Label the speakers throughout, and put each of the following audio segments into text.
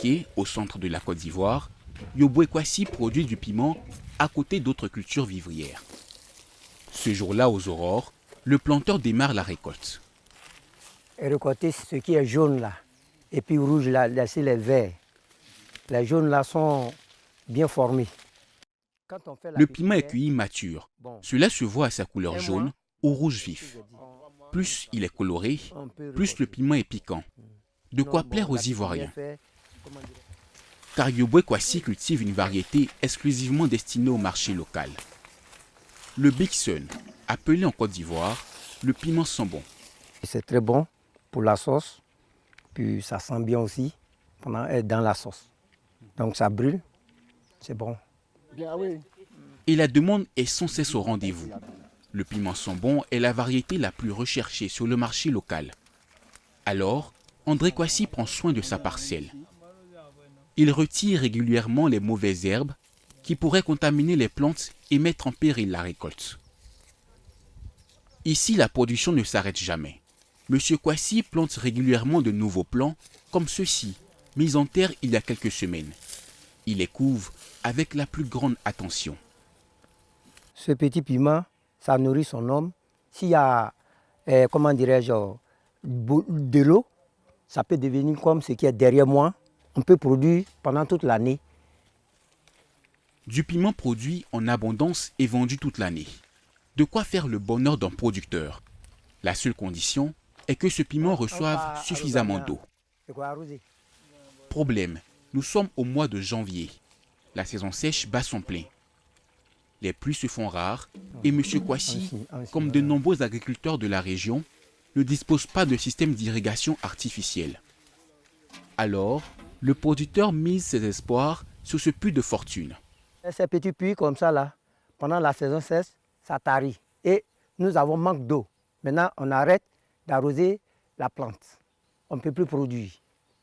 Speaker 1: Bouaké, au centre de la Côte d'Ivoire, Yoboué Kwasi produit du piment à côté d'autres cultures vivrières. Ce jour-là, aux aurores, le planteur démarre la récolte.
Speaker 2: Récolter ce qui est jaune là, et puis rouge là, laisser les verts. Les jaunes là sont bien formés.
Speaker 1: Le piment est cueilli mature. Cela se voit à sa couleur jaune ou rouge vif. Plus il est coloré, plus le piment est piquant. De quoi plaire aux Ivoiriens. Car Yoboué Kwasi cultive une variété exclusivement destinée au marché local. Le Big Sun, appelé en Côte d'Ivoire le piment sambon.
Speaker 2: C'est très bon pour la sauce, puis ça sent bien aussi dans la sauce. Donc ça brûle, c'est bon.
Speaker 1: Et la demande est sans cesse au rendez-vous. Le piment sambon est la variété la plus recherchée sur le marché local. Alors, André Kwasi prend soin de sa parcelle. Il retire régulièrement les mauvaises herbes qui pourraient contaminer les plantes et mettre en péril la récolte. Ici, la production ne s'arrête jamais. Monsieur Kwasi plante régulièrement de nouveaux plants, comme ceux-ci, mis en terre il y a quelques semaines. Il les couvre avec la plus grande attention.
Speaker 2: Ce petit piment, ça nourrit son homme. S'il y a, comment dirais-je, de l'eau, ça peut devenir comme ce qui est derrière moi. On peut produire pendant toute l'année.
Speaker 1: Du piment produit en abondance et vendu toute l'année. De quoi faire le bonheur d'un producteur. La seule condition est que ce piment reçoive suffisamment d'eau. Problème, nous sommes au mois de janvier. La saison sèche bat son plein. Les pluies se font rares et M. Kwasi, comme de nombreux agriculteurs de la région, ne dispose pas de système d'irrigation artificiel. Alors, le producteur mise ses espoirs sur ce puits de fortune.
Speaker 2: Ces petits puits comme ça, là, pendant la saison sèche, ça tarit. Et nous avons manque d'eau. Maintenant, on arrête d'arroser la plante. On ne peut plus produire.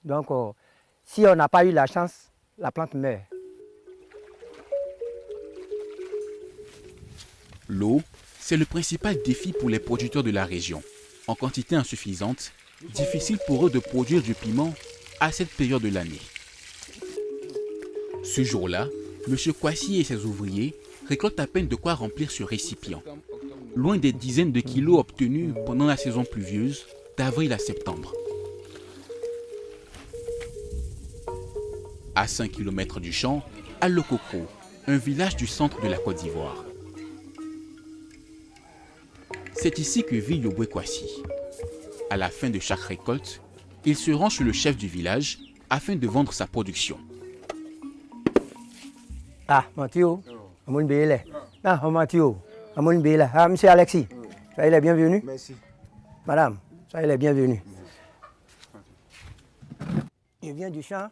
Speaker 2: Donc, si on n'a pas eu la chance, la plante meurt.
Speaker 1: L'eau, c'est le principal défi pour les producteurs de la région. En quantité insuffisante, difficile pour eux de produire du piment à cette période de l'année. Ce jour-là, M. Kwasi et ses ouvriers récoltent à peine de quoi remplir ce récipient. Loin des dizaines de kilos obtenus pendant la saison pluvieuse d'avril à septembre. À 5 km du champ, à Lokoko, un village du centre de la Côte d'Ivoire. C'est ici que vit Yoboué Kwasi. À la fin de chaque récolte, il se rend chez le chef du village afin de vendre sa production.
Speaker 2: Ah, Mathieu, monsieur Alexis, soyez les bienvenus.
Speaker 3: Merci.
Speaker 2: Madame, soyez les bienvenus. Il vient du champ.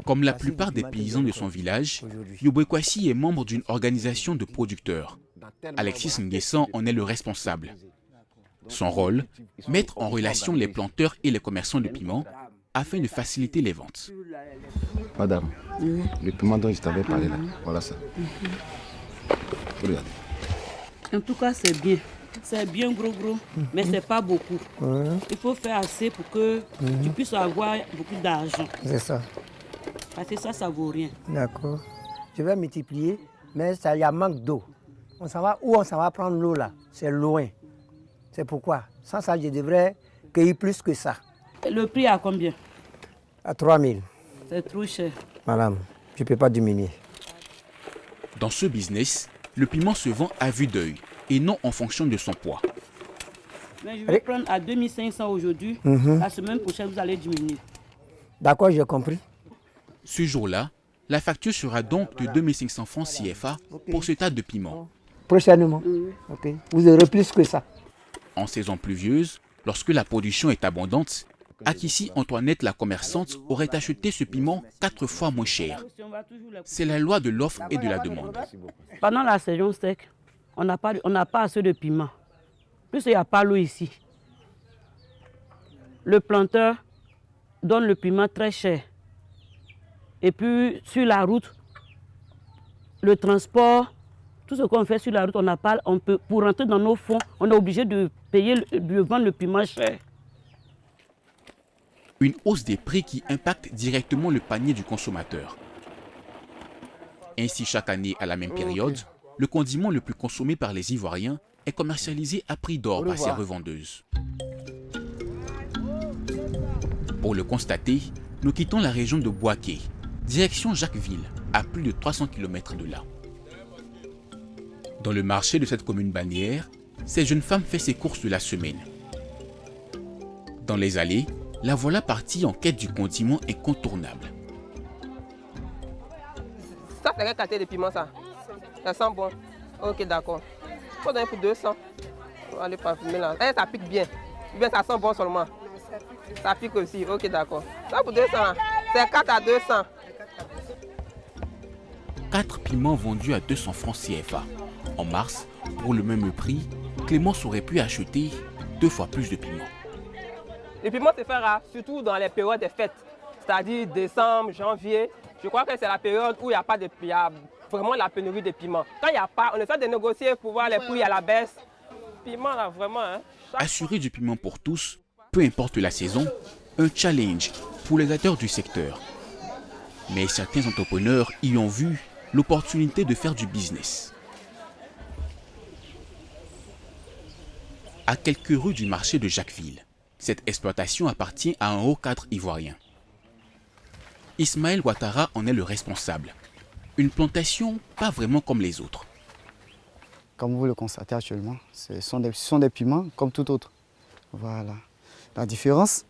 Speaker 1: Comme la plupart des paysans de son village, Yoboué Kwasi est membre d'une organisation de producteurs. Alexis Nguessan en est le responsable. Son rôle, mettre en relation les planteurs et les commerçants de piment afin de faciliter les ventes.
Speaker 3: Madame, le piment dont je t'avais parlé là, voilà ça. Regardez.
Speaker 4: En tout cas, c'est bien. C'est bien gros, mais c'est pas beaucoup. Il faut faire assez pour que tu puisses avoir beaucoup d'argent.
Speaker 2: C'est ça.
Speaker 4: Parce que ça vaut rien.
Speaker 2: D'accord. Je vais multiplier, mais il y a manque d'eau. On s'en va où on s'en va prendre l'eau là? C'est loin. C'est pourquoi. Sans ça, je devrais cueillir plus que ça.
Speaker 4: Et le prix à combien?
Speaker 2: À 3 000.
Speaker 4: C'est trop cher.
Speaker 2: Madame, je ne peux pas diminuer.
Speaker 1: Dans ce business, le piment se vend à vue d'œil et non en fonction de son poids.
Speaker 4: Mais je vais prendre à 2500 aujourd'hui. La semaine prochaine, vous allez diminuer.
Speaker 2: D'accord, j'ai compris.
Speaker 1: Ce jour-là, la facture sera donc de 2500 francs CFA pour ce tas de piment.
Speaker 2: Prochainement. Ok. Vous aurez plus que ça.
Speaker 1: En saison pluvieuse, lorsque la production est abondante, Akissi Antoinette la commerçante aurait acheté ce piment 4 fois moins cher. C'est la loi de l'offre et de la demande.
Speaker 4: Pendant la saison sec, on n'a pas assez de piment. Plus il n'y a pas l'eau ici. Le planteur donne le piment très cher. Et puis sur la route, le transport, tout ce qu'on fait sur la route, pour rentrer dans nos fonds, on est obligé de payer, de vendre le piment cher.
Speaker 1: Une hausse des prix qui impacte directement le panier du consommateur. Ainsi, chaque année, à la même période, le condiment le plus consommé par les Ivoiriens est commercialisé à prix d'or par ses revendeuses. Pour le constater, nous quittons la région de Bouaké, direction Jacquesville, à plus de 300 km de là. Dans le marché de cette commune bannière, cette jeune femme fait ses courses de la semaine. Dans les allées, la voilà partie en quête du condiment incontournable.
Speaker 5: Ça, c'est quelle quantité de piment ça? Ça sent bon. Ok, d'accord. Il faut donner pour 200. On va aller parfumer là. Eh, ça pique bien. Ou bien ça sent bon seulement? Ça pique aussi. Ok, d'accord. Ça pour 200. C'est 4 à 200.
Speaker 1: 4 piments vendus à 200 francs CFA. En mars, pour le même prix, Clémence aurait pu acheter 2 fois plus de piments.
Speaker 5: Le piment se fait rare, surtout dans les périodes des fêtes, c'est-à-dire décembre, janvier. Je crois que c'est la période où il y a vraiment la pénurie de piments. Quand il n'y a pas, on essaie de négocier pour voir les prix à la baisse. Piment là, vraiment. Hein,
Speaker 1: Assurer du piment pour tous, peu importe la saison, un challenge pour les acteurs du secteur. Mais certains entrepreneurs y ont vu l'opportunité de faire du business. À quelques rues du marché de Jacquesville, cette exploitation appartient à un haut cadre ivoirien. Ismaël Ouattara en est le responsable. Une plantation pas vraiment comme les autres.
Speaker 6: Comme vous le constatez actuellement, ce sont des piments comme tout autre. Voilà. La différence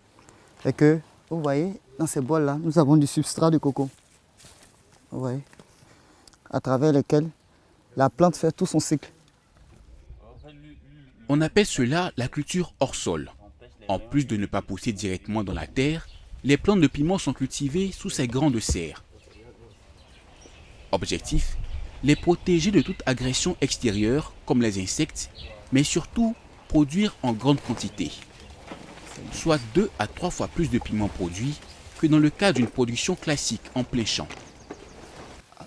Speaker 6: est que, vous voyez, dans ces bols-là, nous avons du substrat de coco. Vous voyez, à travers lequel la plante fait tout son cycle.
Speaker 1: On appelle cela la culture hors sol. En plus de ne pas pousser directement dans la terre, les plantes de piment sont cultivées sous ces grandes serres. Objectif, les protéger de toute agression extérieure comme les insectes, mais surtout produire en grande quantité. Soit 2 à 3 fois plus de piments produits que dans le cas d'une production classique en plein champ.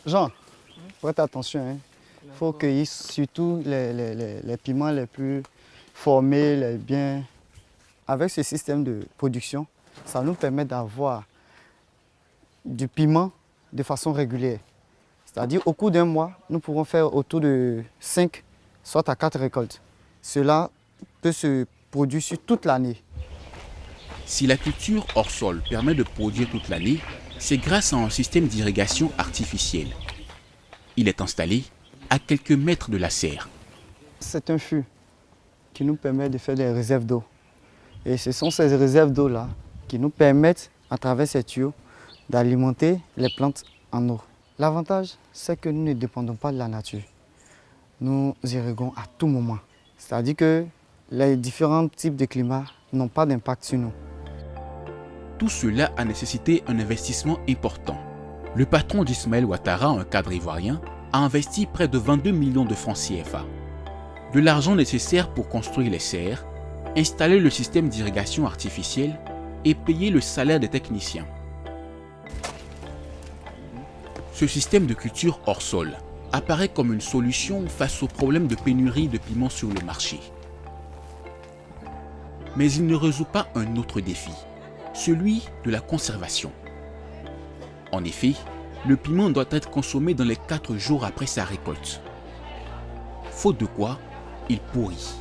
Speaker 6: Jean, prête attention, hein. Il faut cueillir surtout les piments les plus formés, les bien. Avec ce système de production, ça nous permet d'avoir du piment de façon régulière. C'est-à-dire au cours d'un mois, nous pouvons faire autour de 5, soit à 4 récoltes. Cela peut se produire sur toute l'année.
Speaker 1: Si la culture hors sol permet de produire toute l'année, c'est grâce à un système d'irrigation artificielle. Il est installé à quelques mètres de la serre.
Speaker 6: C'est un fût qui nous permet de faire des réserves d'eau. Et ce sont ces réserves d'eau-là qui nous permettent, à travers ces tuyaux, d'alimenter les plantes en eau. L'avantage, c'est que nous ne dépendons pas de la nature. Nous irriguons à tout moment. C'est-à-dire que les différents types de climats n'ont pas d'impact sur nous.
Speaker 1: Tout cela a nécessité un investissement important. Le patron d'Ismaël Ouattara, un cadre ivoirien, a investi près de 22 millions de francs CFA. De l'argent nécessaire pour construire les serres, installer le système d'irrigation artificielle et payer le salaire des techniciens. Ce système de culture hors sol apparaît comme une solution face au problème de pénurie de piments sur le marché. Mais il ne résout pas un autre défi, celui de la conservation. En effet, le piment doit être consommé dans les 4 jours après sa récolte. Faute de quoi, il pourrit.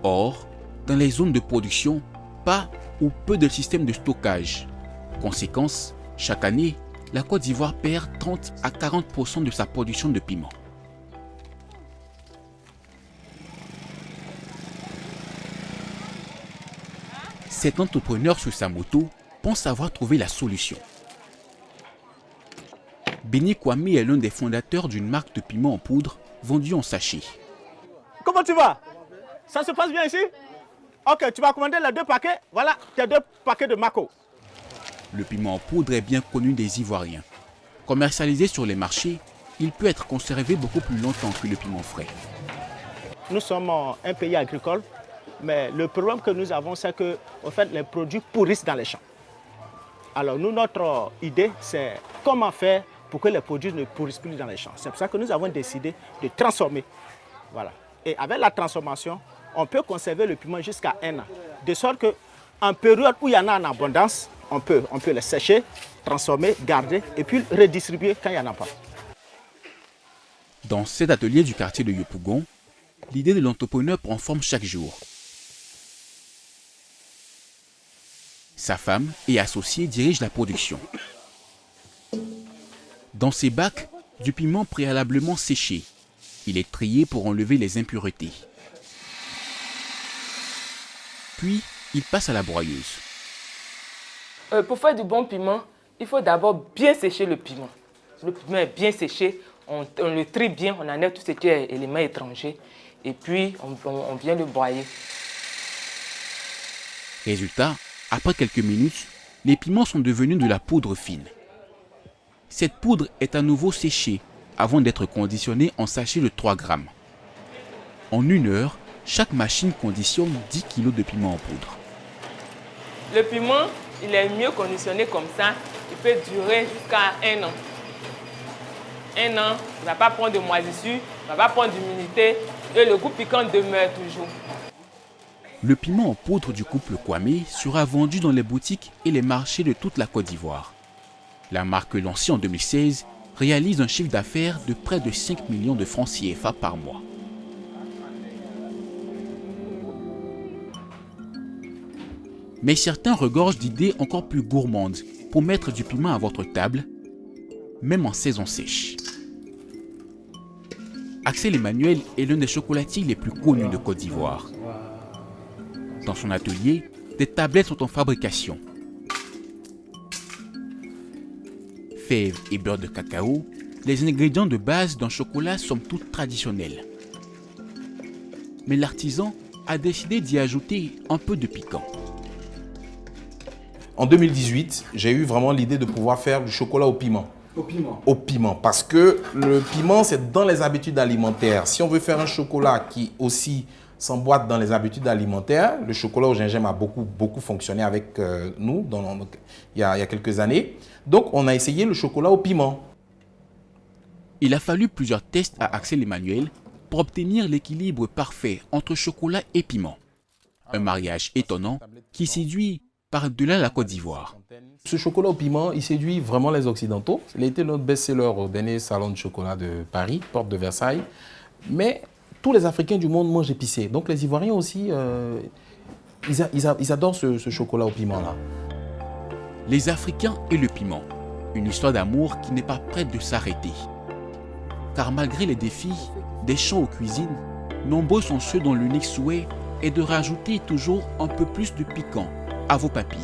Speaker 1: Or, dans les zones de production, pas ou peu de systèmes de stockage. Conséquence, chaque année, la Côte d'Ivoire perd 30 à 40% de sa production de piment. Cet entrepreneur sur sa moto pense avoir trouvé la solution. Béni Kwame est l'un des fondateurs d'une marque de piment en poudre vendue en sachet.
Speaker 7: Comment tu vas? Ça se passe bien ici? Ok, tu vas commander les 2 paquets. Voilà, tes 2 paquets de Mako.
Speaker 1: Le piment en poudre est bien connu des Ivoiriens. Commercialisé sur les marchés, il peut être conservé beaucoup plus longtemps que le piment frais.
Speaker 7: Nous sommes un pays agricole, mais le problème que nous avons, c'est que en fait, les produits pourrissent dans les champs. Alors nous, notre idée, c'est comment faire pour que les produits ne pourrissent plus dans les champs. C'est pour ça que nous avons décidé de transformer. Voilà. Et avec la transformation, on peut conserver le piment jusqu'à 1 an. De sorte qu'en En période où il y en a en abondance, on peut les sécher, transformer, garder et puis redistribuer quand il n'y en a pas.
Speaker 1: Dans cet atelier du quartier de Yopougon, l'idée de l'entrepreneur prend forme chaque jour. Sa femme et associé dirigent la production. Dans ces bacs, du piment préalablement séché. Il est trié pour enlever les impuretés. Puis, il passe à la broyeuse.
Speaker 8: Pour faire du bon piment, il faut d'abord bien sécher le piment. Le piment est bien séché, on le trie bien, on enlève tout ce qui est éléments étrangers et puis on vient le broyer.
Speaker 1: Résultat, après quelques minutes, les piments sont devenus de la poudre fine. Cette poudre est à nouveau séchée avant d'être conditionnée en sachets de 3 grammes. En 1 heure, chaque machine conditionne 10 kg de piment en poudre.
Speaker 8: Le piment, il est mieux conditionné comme ça. Il peut durer jusqu'à 1 an. 1 an, il ne va pas prendre de moisissure, il ne va pas prendre d'humidité et le goût piquant demeure toujours.
Speaker 1: Le piment en poudre du couple Kwame sera vendu dans les boutiques et les marchés de toute la Côte d'Ivoire. La marque lancée en 2016 réalise un chiffre d'affaires de près de 5 millions de francs CFA par mois. Mais certains regorgent d'idées encore plus gourmandes pour mettre du piment à votre table, même en saison sèche. Axel Emmanuel est l'un des chocolatiers les plus connus de Côte d'Ivoire. Dans son atelier, des tablettes sont en fabrication. Fèves et beurre de cacao, les ingrédients de base d'un chocolat somme toute traditionnels. Mais l'artisan a décidé d'y ajouter un peu de piquant.
Speaker 9: En 2018, j'ai eu vraiment l'idée de pouvoir faire du chocolat au piment. Au piment, parce que le piment, c'est dans les habitudes alimentaires. Si on veut faire un chocolat qui aussi s'emboîte dans les habitudes alimentaires, le chocolat au gingembre a beaucoup fonctionné avec nous il y a quelques années. Donc, on a essayé le chocolat au piment.
Speaker 1: Il a fallu plusieurs tests à Axel Emmanuel pour obtenir l'équilibre parfait entre chocolat et piment. Un mariage étonnant qui séduit par-delà la Côte d'Ivoire.
Speaker 9: Ce chocolat au piment, il séduit vraiment les Occidentaux. Il a été notre best-seller au dernier salon de chocolat de Paris, porte de Versailles. Mais tous les Africains du monde mangent épicé. Donc les Ivoiriens aussi, ils adorent ce chocolat au piment-là.
Speaker 1: Les Africains et le piment. Une histoire d'amour qui n'est pas prête de s'arrêter. Car malgré les défis, des champs aux cuisines, nombreux sont ceux dont l'unique souhait est de rajouter toujours un peu plus de piquant à vos papilles.